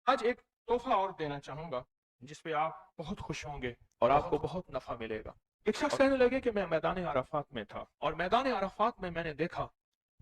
आज एक तोहफा और देना चाहूंगा जिस पे आप बहुत खुश होंगे और आपको बहुत नफा मिलेगा। एक शख्स कहने लगे कि मैं मैदान अराफात में था और मैदान अराफात में मैंने देखा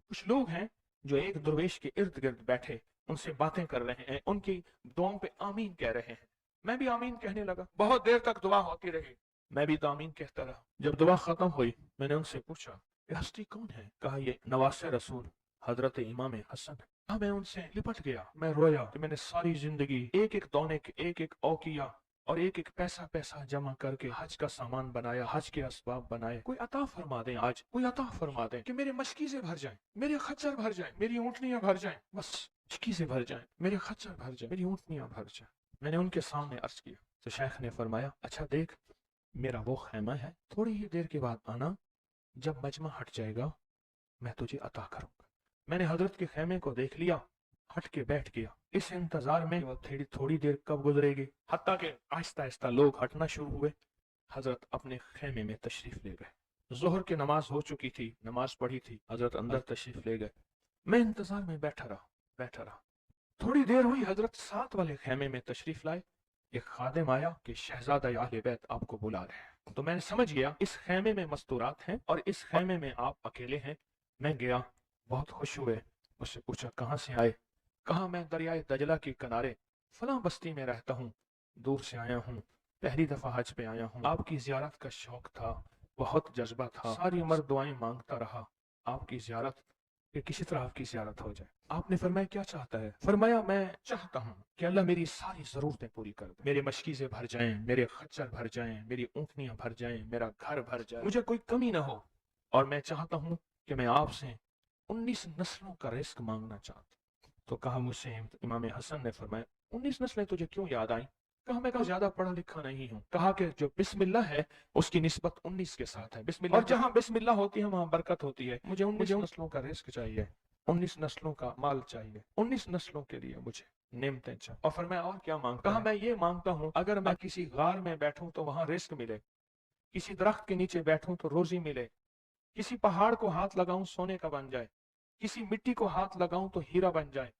कुछ लोग हैं जो एक दरवेश के इर्द गिर्द बैठे उनसे बातें कर रहे हैं, उनकी दुआओं पे आमीन कह रहे हैं। मैं भी आमीन कहने लगा, बहुत देर तक दुआ होती रही, मैं भी तो आमीन कहता रहा। जब दुआ खत्म हुई मैंने उनसे पूछा ये हस्ती कौन है? कहा ये नवासे रसूल हजरत इमाम हसन। हाँ, मैं उनसे लिपट गया, मैं रोया कि मैंने सारी जिंदगी एक एक दौने के एक एक औकिया और एक एक पैसा पैसा जमा करके हज का सामान बनाया, हज के असबाब बनाए। कोई अता फरमा दें, आज कोई अता फरमा दें कि मेरे मशकीज़ें भर जाएं, मेरे खच्चर भर जाएं, मेरी ऊँटनियां भर जाएं, बस मशकीज़ें भर जाएं, मेरे खच्चर भर जाएं, मेरी ऊँटनियां भर जाएं। मैंने उनके सामने अर्ज किया तो शेख ने फरमाया अच्छा देख, मेरा वो खैमा है, थोड़ी ही देर के बाद आना, जब मजमा हट जाएगा मैं तुझे अता करूंगा। मैंने हजरत के खेमे को देख लिया, हट के बैठ गया। इस इंतजार में वो थोड़ी देर कब गुजरेगी, हत्ता के आहिस्ता आहिस्ता लोग हटना शुरू हुए। हजरत अपने खेमे में तशरीफ ले गए। जोहर की नमाज हो चुकी थी, नमाज पढ़ी थी, हजरत अंदर तशरीफ ले गए। मैं इंतजार में बैठा रहा। थोड़ी देर हुई, हजरत साथ वाले खेमे में तशरीफ लाए। एक खादिम आया कि शहजादा अहले बैत आपको बुला रहे हैं। तो मैंने समझ गया इस खेमे में मस्तूरात हैं और इस खेमे में आप अकेले हैं। मैं गया, बहुत खुश हुए, मुझसे पूछा कहाँ से आए? कहा मैं दरियाए दजला के किनारे फलां बस्ती में रहता हूँ, दूर से आया हूँ, पहली दफा हज पे आया हूँ। आपकी जियारत का शौक था, बहुत जज्बा था, सारी उम्र दुआएं मांगता रहा आपकी जियारत, कि किसी तरह आपकी जियारत हो जाए। आपने फरमाया क्या चाहता है? फरमाया मैं चाहता हूँ कि अल्लाह मेरी सारी जरूरतें पूरी कर दे, मेरे मशकीज़ें भर जाएं, मेरे खच्चर भर जाएं, मेरी ऊँटनियां भर जाएं, मेरा घर भर जाए, मुझे कोई कमी ना हो। और मैं चाहता हूँ कि मैं आपसे 19 नस्लों का रिस्क मांगना चाहता। तो कहा मुझसे इमाम हसन ने फरमाया 19 नस्लें तुझे क्यों याद आई? कहा मैं ज्यादा पढ़ा लिखा नहीं हूँ। कहा कि जो बिस्मिल्लाह है उसकी निस्बत 19 के साथ है, बिस्मिल्लाह, और जहाँ बिस्मिल्लाह होती है वहां बरकत होती है। मुझे 19 नस्लों का रिस्क चाहिए, 19 नस्लों का माल चाहिए, 19 नस्लों के लिए मुझे नेमतें चाहिए। और फिर मैं और क्या मांगता? कहा मैं ये मांगता हूँ अगर मैं किसी गार में बैठूं तो वहां रिस्क मिले, किसी दरख्त के नीचे बैठूं तो रोजी मिले, किसी पहाड़ को हाथ लगाऊं सोने का बन जाए, किसी मिट्टी को हाथ लगाऊं तो हीरा बन जाए।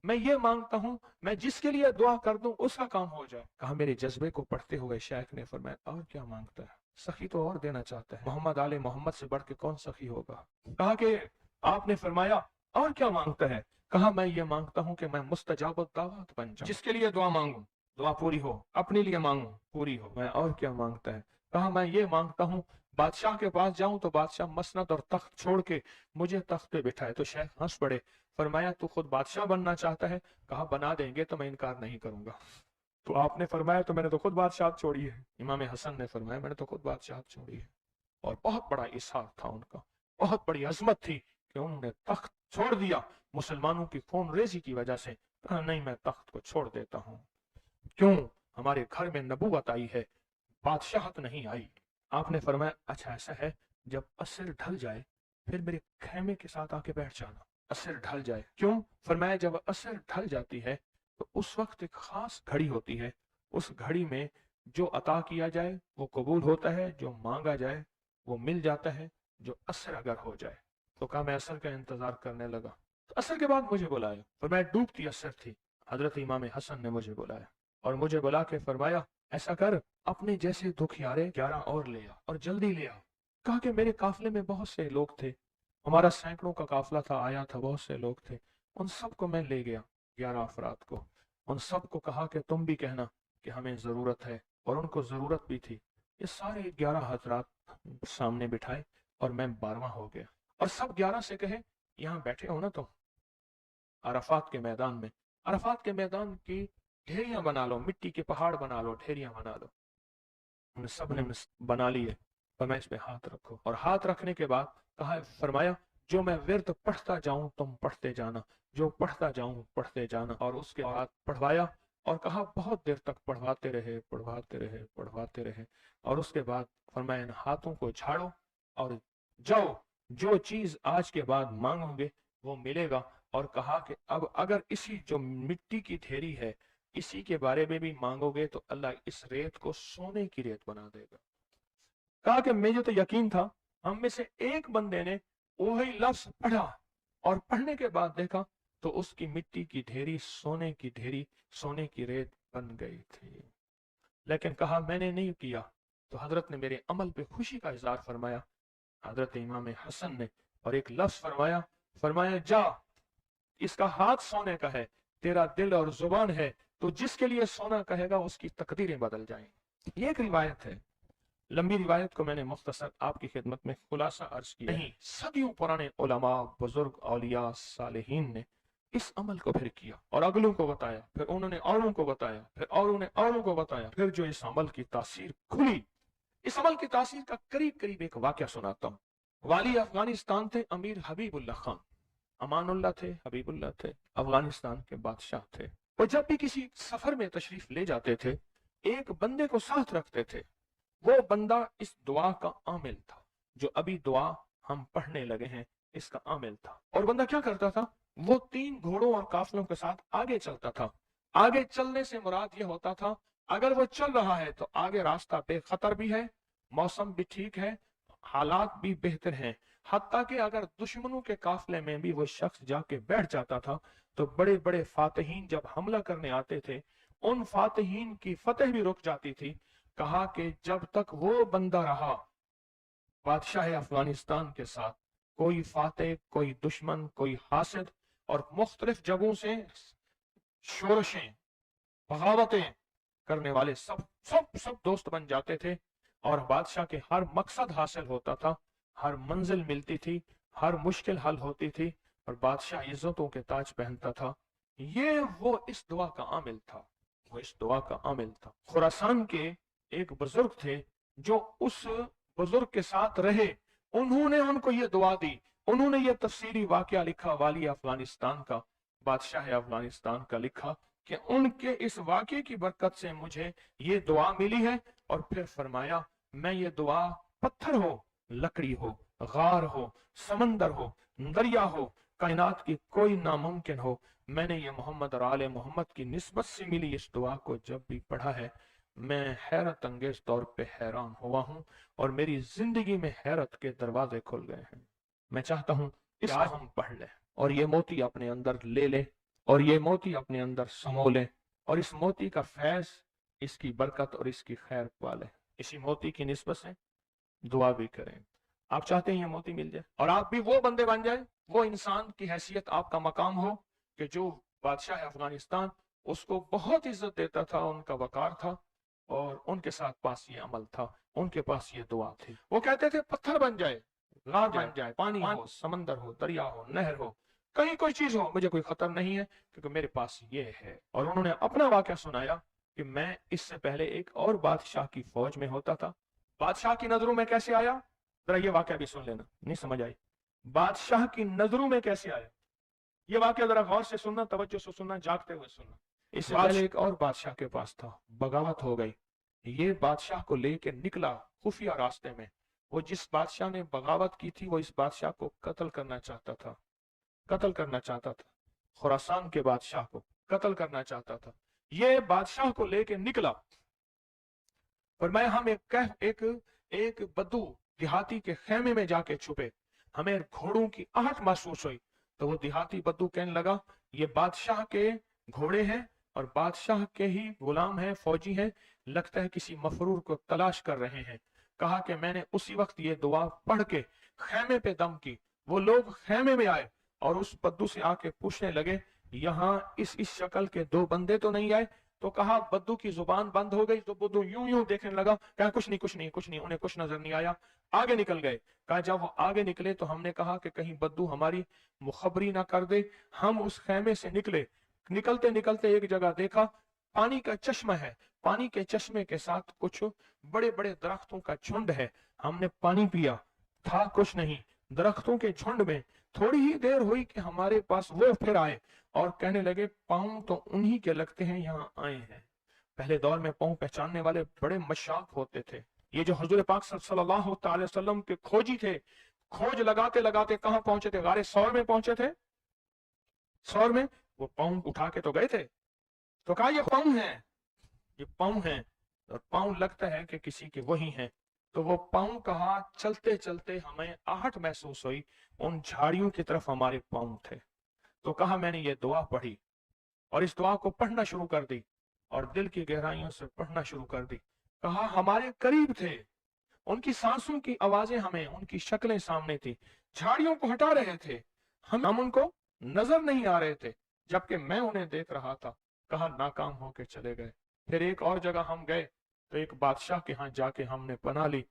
मैं ये मांगता हूं मैं जिसके लिए दुआ कर दूं उसका काम हो जाए। कहा मेरे जज्बे को पढ़ते हुए शेख ने फरमाया और क्या मांगता है? सखी तो और देना चाहता है, मोहम्मद आले मोहम्मद से बढ़ के कौन सखी होगा? कहा कि आपने फरमाया और क्या मांगता है? कहा मैं ये मांगता हूं कि मैं मुस्तजाब दावत बन जाऊं, जिसके लिए दुआ मांगू दुआ पूरी हो, अपने लिए मांगू पूरी हो। मैं और क्या मांगता है? कहा मैं ये मांगता हूं बादशाह के पास जाऊं तो बादशाह मसनद और तख्त छोड़ के मुझे तख्त पे बिठाए। तो शेख हंस पड़े, फरमाया तू खुद बादशाह बनना चाहता है? कहा बना देंगे तो मैं इनकार नहीं करूंगा। तो आपने फरमाया तो मैंने तो खुद बादशाह छोड़ी है। इमाम हसन ने फरमाया मैंने तो खुद बादशाह छोड़ी है। और बहुत बड़ा इसार था उनका, बहुत बड़ी अजमत थी कि उन्होंने तख्त छोड़ दिया मुसलमानों की खून रेजी की वजह से। कहा नहीं मैं तख्त को छोड़ देता हूँ। क्यों? हमारे घर में नबूवत आई है, बादशाहत नहीं आई। आपने फरमाया अच्छा ऐसा है, जब असर ढल जाए फिर मेरे खेमे के साथ आके बैठ जाना। असर ढल जाए? क्यों? फरमाया जब असर ढल जाती है तो उस वक्त एक खास घड़ी होती है, उस घड़ी में जो अता किया जाए वो कबूल होता है, जो मांगा जाए वो मिल जाता है, जो असर अगर हो जाए। तो कहा मैं असर का इंतजार करने लगा। तो असर के बाद मुझे बुलाया, फरमाया डूबती असर थी, हजरत इमाम हसन ने मुझे बुलाया और मुझे बुला के फरमाया ऐसा कर अपने जैसे दुखियारे 11 और ले आ और जल्दी ले आ। कहा कि मेरे काफिले में बहुत से लोग थे, हमारा सैकड़ों का काफिला था, आया था, बहुत से लोग थे, उन सबको मैं ले गया, 11 अफराद को। उन सबको कहा कि तुम भी कहना कि हमें जरूरत है, और उनको जरूरत भी थी। ये सारे 11 हजरात सामने बिठाए और मैं 12वां हो गया। और सब 11 से कहे यहाँ बैठे हो ना तुम अरफात के मैदान में, अरफात के मैदान की ढेरियां बना लो, मिट्टी के पहाड़ बना लो, ढेरियां बना लो। उन सब ने बना लिए। फरमाया इस पे हाथ रखो, और हाथ रखने के बाद कहा फरमाया जो मैं विर्द पढ़ता जाऊं तुम पढ़ते जाना, जो पढ़ता जाऊं पढ़ते जाना। और उसके बाद पढ़वाया और कहा बहुत देर तक पढ़वाते रहे पढ़वाते रहे पढ़वाते रहे। और उसके बाद फरमाया इन हाथों को झाड़ो और जाओ, जो चीज आज के बाद मांगोगे वो मिलेगा। और कहा कि अब अगर इसी जो मिट्टी की ढेरी है इसी के बारे में भी मांगोगे तो अल्लाह इस रेत को सोने की रेत बना देगा। कहा कि मुझे तो यकीन था, हम में से एक बंदे ने वही लफ्ज पढ़ा और पढ़ने के बाद देखा तो उसकी मिट्टी की ढेरी सोने की ढेरी, सोने की रेत बन गई थी। लेकिन कहा मैंने नहीं किया। तो हजरत ने मेरे अमल पे खुशी का इजहार फरमाया, हजरत इमाम हसन ने, और एक लफ्ज फरमाया, फरमाया जा, इसका हाथ सोने का है, तेरा दिल और जुबान है, तो जिसके लिए सोना कहेगा उसकी तकदीरें बदल जाएंगी। ये एक रिवायत है। लंबी रिवायत को मैंने मुख्तसर आपकी खिदमत में खुलासा अर्ज किया। नहीं, सदियों पुराने उलमा, बुजुर्ग, औलिया, सालिहीन ने इस अमल को फिर किया और अगलों को बताया, फिर उन्होंने औरों को बताया, फिर औरों ने औरों को बताया, फिर जो इस अमल की तासीर खुली, इस अमल की तासीर का करीब करीब एक वाक्य सुनाता हूँ। वाली अफगानिस्तान थे अमीर हबीबुल्लाह खान, अमानुल्लाह थे, हबीबुल्लाह थे, अफगानिस्तान के बादशाह थे। वो जब भी किसी सफर में तशरीफ ले जाते थे, एक बंदे को साथ रखते थे। वो बंदा इस दुआ का आमिल था, जो अभी दुआ हम पढ़ने लगे हैं, इसका आमिल था। और बंदा क्या करता था, वो 3 घोड़ों और काफिलों के साथ आगे चलता था। आगे चलने से मुराद ये होता था, अगर वो चल रहा है तो आगे रास्ता बेखतर भी है, मौसम भी ठीक है, हालात भी बेहतर हैं। हत्ता कि अगर दुश्मनों के काफिले में भी वो शख्स जाके बैठ जाता था, तो बड़े बड़े फातिहीन जब हमला करने आते थे, उन फातिहीन की फतेह भी रुक जाती थी। कहा कि जब तक वो बंदा रहा बादशाह अफगानिस्तान के साथ, कोई फातेह, कोई दुश्मन, कोई हासिद, और मुख्तलिफ जगहों से शोरशें, बगावतें करने वाले सब सब सब दोस्त बन जाते थे, और बादशाह के हर मकसद हासिल होता था, हर मंजिल मिलती थी, हर मुश्किल हल होती थी, और बादशाह इज्जतों के ताज पहनता था। ये वो इस दुआ का आमिल था, वो इस दुआ का आमिल था। खुरासान के एक बुजुर्ग थे, जो उस बुजुर्ग के साथ रहे, उन्होंने उनको ये दुआ दी, उन्होंने ये तफसीरी वाकया लिखा, वाली अफगानिस्तान का, बादशाह अफगानिस्तान का लिखा, कि उनके इस वाक्य की बरकत से मुझे ये दुआ मिली है। और फिर फरमाया, मैं ये दुआ पत्थर हो, लकड़ी हो, गार हो, समंदर हो, दरिया हो, कायनात की कोई नामुमकिन हो, मैंने ये मोहम्मद और आले मोहम्मद की निस्बत से मिली इस दुआ को जब भी पढ़ा है, मैं हैरत अंगेज तौर पे हैरान हुआ हूं, और मेरी जिंदगी में हैरत के दरवाजे खुल गए हैं। मैं चाहता हूं इसको हम पढ़ लें, और ये मोती अपने अंदर ले लें, और ये मोती अपने अंदर समो लें, और इस मोती का फैज, इसकी बरकत और इसकी खैर पाले। इसी मोती की निस्बत से दुआ भी करें। आप चाहते हैं ये मोती मिल जाए, और आप भी वो बंदे बन जाए, वो इंसान की हैसियत आपका मकाम हो, कि जो बादशाह अफगानिस्तान उसको बहुत इज्जत देता था, उनका वकार था, और उनके साथ पास ये अमल था, उनके पास ये दुआ थी। वो कहते थे पत्थर बन जाए, गार बन जाए, पानी हो, समंदर हो, दरिया हो, नहर हो, कहीं कोई चीज हो, मुझे कोई खतर नहीं है, क्योंकि मेरे पास ये है। और उन्होंने अपना वाकया सुनाया कि मैं इससे पहले एक और बादशाह की फौज में होता था। बादशाह की नजरों में कैसे आया, जरा ये वाकया भी सुन लेना, नहीं समझ आई, बादशाह की नजरों में कैसे आया, ये वाकया जरा गौर से सुनना, तवज्जो से सुनना, जागते हुए सुनना। इससे पहले एक और बादशाह के पास था, बगावत हो गई, ये बादशाह को लेके निकला खुफिया रास्ते में। वो जिस बादशाह ने बगावत की थी, वो इस बादशाह को कत्ल करना चाहता था, कत्ल करना चाहता था, खुरासान के बादशाह को कत्ल करना चाहता था। ये बादशाह को लेके निकला, और मैं हम एक बद्दू देहाती के खेमे में जाके छुपे, हमें घोड़ों की आहट महसूस हुई। तो वो देहाती बद्दू कहने लगा, ये बादशाह के घोड़े हैं, और बादशाह के ही गुलाम हैं, फौजी हैं, लगता है किसी मफरूर को तलाश कर रहे हैं। कहा कि मैंने उसी वक्त ये दुआ पढ़ के खेमे पे दम की। वो लोग खेमे में आए, और उस बद्दू से आके पूछने लगे, यहाँ इस शक्ल के 2 बंदे तो नहीं आए? तो कहा, बद्दू की जुबान बंद हो गई, तो बद्दू यूं यूं देखने लगा, कहा कुछ नहीं कुछ नहीं कुछ नहीं, उन्हें कुछ नजर नहीं आया, आगे निकल गए। कहा जब वो आगे निकले तो हमने कहा कि कहीं बद्दू हमारी मुखबरी ना कर दे। हम उस खेमे से निकले, निकलते निकलते एक जगह देखा, पानी का चश्मा है, पानी के चश्मे के साथ कुछ बड़े बड़े दरख्तों का झुंड है। हमने पानी पिया, था कुछ नहीं, दरख्तों के झुंड में। थोड़ी ही देर हुई कि हमारे पास वो फिर आए, और कहने लगे, पाँव तो उन्हीं के लगते हैं, यहाँ आए हैं। पहले दौर में पाँव पहचानने वाले बड़े मशाक होते थे। ये जो हुजूर पाक सल्लल्लाहु अलैहि वसल्लम के खोजी थे, खोज लगाते लगाते कहां पहुंचे थे, गारे सौर में पहुंचे थे। सौर में वो पाँव उठा के तो गए थे, तो कहा ये पाँव है, ये पाँव है, और पाँव लगता है कि किसी के वही हैं। तो वो पाँव कहा, चलते चलते हमें आहट महसूस हुई, उन झाड़ियों की तरफ हमारे पाँव थे। तो कहा मैंने ये दुआ पढ़ी और इस दुआ को पढ़ना शुरू कर दी और दिल की गहराइयों से पढ़ना शुरू कर दी। कहा हमारे करीब थे, उनकी सांसों की आवाजें हमें, उनकी शक्लें सामने थी, झाड़ियों को हटा रहे थे, हम उनको नजर नहीं आ रहे थे, जबकि मैं उन्हें देख रहा था। कहा नाकाम होके चले गए। फिर एक और जगह हम गए तो एक बादशाह के यहाँ जाके हमने पनाह ली।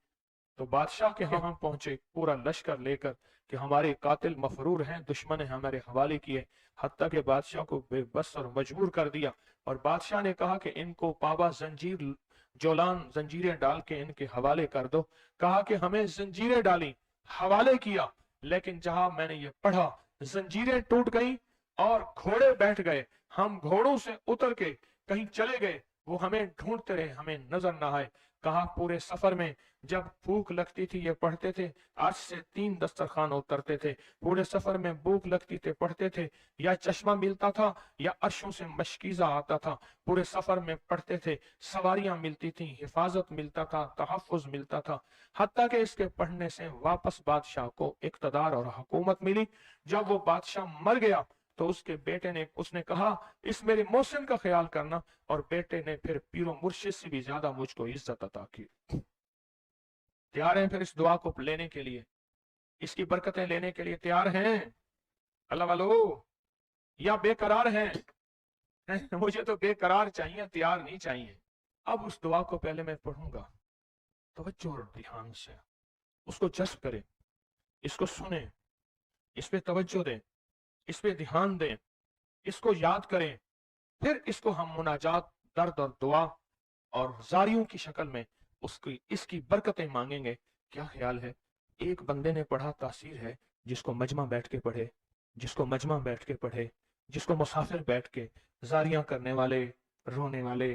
तो बादशाह के यहाँ पहुंचे पूरा लश्कर लेकर कि हमारे कातिल मफरूर हैं, दुश्मन ने हमारे हवाले किए। हत्ता के बादशाह को बेबस और मजबूर कर दिया और बादशाह ने कहा कि इनको पाबा जंजीर जोलान जंजीरें डाल के इनके हवाले कर दो। कहा कि हमें जंजीरें डाली, हवाले किया, लेकिन जहां मैंने ये पढ़ा जंजीरें टूट गई और घोड़े बैठ गए। हम घोड़ों से उतर के कहीं चले गए, वो हमें ढूंढते रहे, हमें नजर ना आए। कहा पूरे सफर में जब भूख लगती थी ये पढ़ते थे, आज से 3 दस्तरखान उतरते थे। पूरे सफर में भूख लगती थे पढ़ते थे, या चश्मा मिलता था या अर्शों से मशकीजा आता था। पूरे सफर में पढ़ते थे, सवारियां मिलती थी, हिफाजत मिलता था, तहफ्फुज मिलता था। हत्ता के इसके पढ़ने से वापस बादशाह को इक्तदार और हुकूमत मिली। जब वो बादशाह मर गया तो उसके बेटे ने उसने कहा इस मेरे मोहसिन का ख्याल करना, और बेटे ने फिर पीरो मुर्शिद से भी ज्यादा मुझको इज्जत अता की। तैयार हैं फिर इस दुआ को लेने के लिए, इसकी बरकतें लेने के लिए तैयार हैं अल्लाह वालो, या बेकरार हैं? मुझे तो बेकरार चाहिए, तैयार नहीं चाहिए। अब उस दुआ को पहले मैं पढ़ूंगा, तवज्जो और ध्यान से उसको जज्ब करें, इसको सुने, इस पे तवज्जो दें, इस पे ध्यान दें, इसको याद करें। फिर इसको हम मुनाजात, दर्द और दुआ और जारियों की शक्ल में उसकी इसकी बरकतें मांगेंगे। क्या ख्याल है? एक बंदे ने पढ़ा, तासीर है। जिसको मजमा बैठ के पढ़े, जिसको मजमा बैठ के पढ़े, जिसको मुसाफिर बैठ के, जारियां करने वाले, रोने वाले,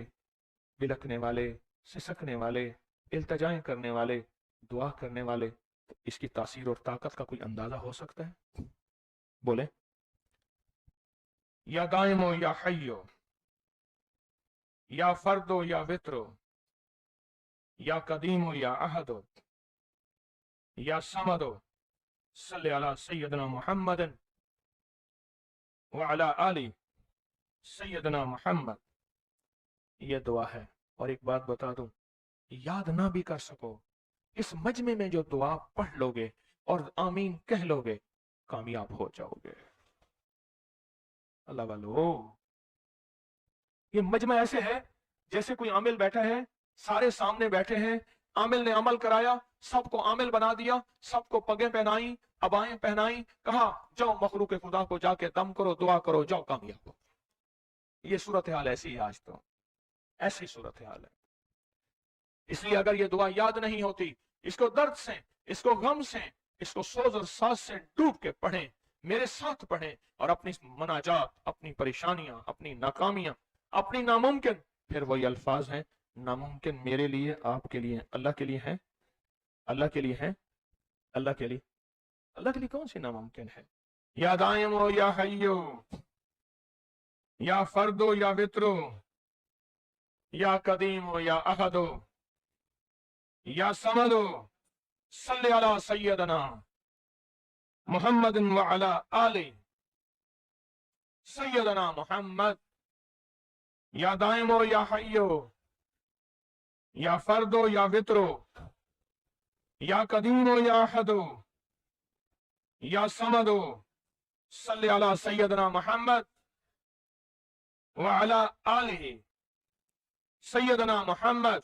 बिलखने वाले, सिसकने वाले, इल्तजाएं करने वाले, दुआ करने वाले, तो इसकी तासीर और ताकत का कोई अंदाजा हो सकता है? बोले या दाइमो या हय्यो, या फर्दो या वित्रो, या कदीमो या अहदो, या समदो, सल्ले अला सय्यदना मुहम्मदन व अला आली सय्यदना मुहम्मद। ये दुआ है। और एक बात बता दूं, याद ना भी कर सको, इस मजमे में जो दुआ पढ़ लोगे और आमीन कह लोगे, कामयाब हो जाओगे। अल्लाह वालो, ये मजमा ऐसे है जैसे कोई आमिल बैठा है, सारे सामने बैठे हैं, आमिल ने अमल कराया, सबको आमिल बना दिया, सबको पगें पहनाई, अबाएं पहनाई, कहा जाओ मखलूक खुदा को जाके दम करो, दुआ करो, जाओ कामयाब हो। ये सूरत हाल ऐसी है, आज तो ऐसी सूरत हाल है। इसलिए अगर ये दुआ याद नहीं होती, इसको दर्द से, इसको गम से, इसको सोज और साज से डूब के पढ़ें, मेरे साथ पढ़ें, और अपनी मनाजात, अपनी परेशानियां, अपनी नाकामियां, अपनी नामुमकिन, फिर वही अल्फाज हैं, नामुमकिन मेरे लिए, आपके लिए, अल्लाह के लिए है, अल्लाह के लिए है, अल्लाह के लिए, अल्लाह के लिए कौन सी नामुमकिन है? या दाइमो या हय्यो, या फर्दो या वित्रो, या कदीमो या अहदो, या समदो, सल्ले अला सय्यदना मुहम्मदिन व अला आली सय्यदना मुहम्मद। या दाइमो या हय्यो, या फर्दो या वित्रो, या कदीमो या अहदो, या समदो, सल्ले अला सय्यदना मुहम्मद व अला आली सय्यदना मुहम्मद।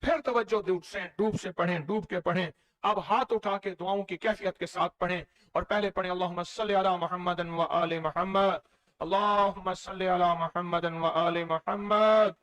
फिर तवज्जो डूब से पढ़ें, डूब के पढ़ें। अब हाथ उठा के दुआओं की कैफियत के साथ पढ़ें, और पहले पढ़ें अल्लाहुम्मा सल्ली अला मुहम्मदिन व आले मुहम्मद, अल्लाहुम्मा सल्ली अला मुहम्मदिन व आले मुहम्मद,